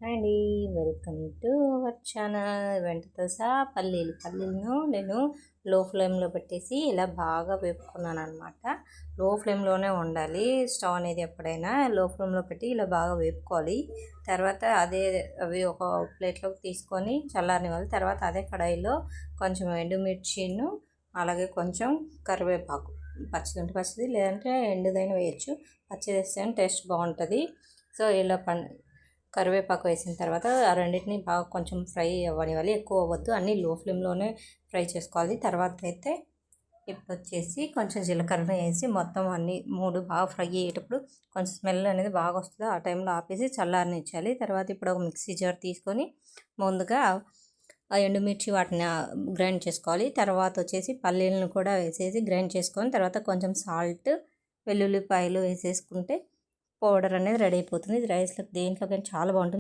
అండి, welcome to our channel. వెంటతో సహా పల్లీలను నేను లో ఫ్లేమ్లో పెట్టేసి ఇలా బాగా వేపుకున్నాను అనమాట. లో ఫ్లేమ్లోనే ఉండాలి స్టవ్ అనేది. ఎప్పుడైనా లో ఫ్లేమ్లో పెట్టి ఇలా బాగా వేపుకోవాలి. తర్వాత అవి ఒక ప్లేట్లోకి తీసుకొని చల్లారనివ్వాలి. తర్వాత అదే కడాయిలో కొంచెం ఎండుమిర్చిను, అలాగే కొంచెం కరివేపాకు, పచ్చిది ఉంటే పచ్చిది, లేదంటే ఎండుదైనా వేయచ్చు. పచ్చిది వేస్తే టేస్ట్ బాగుంటుంది. సో ఇలా కరివేపాకు వేసిన తర్వాత ఆ రెండింటిని బాగా కొంచెం ఫ్రై అవ్వనివ్వాలి. ఎక్కువ అవ్వద్దు, అన్నీ లో ఫ్లేమ్లోనే ఫ్రై చేసుకోవాలి. తర్వాత అయితే ఇప్పుడు వచ్చేసి కొంచెం జీలకర్ర వేసి మొత్తం అన్నీ మూడు బాగా ఫ్రై అయ్యేటప్పుడు కొంచెం స్మెల్ అనేది బాగా వస్తుంది. ఆ టైంలో ఆపేసి చల్లారనిచ్చాలి. తర్వాత ఇప్పుడు ఒక మిక్సీ జార్ తీసుకొని ముందుగా ఆ ఎండుమిర్చి వాటిని గ్రైండ్ చేసుకోవాలి. తర్వాత వచ్చేసి పల్లీలను కూడా వేసేసి గ్రైండ్ చేసుకొని తర్వాత కొంచెం సాల్ట్, వెల్లుల్లిపాయలు వేసేసుకుంటే పౌడర్ అనేది రెడీ అయిపోతుంది. ఇది రైస్లో దేంట్లోకైనా చాలా బాగుంటుంది.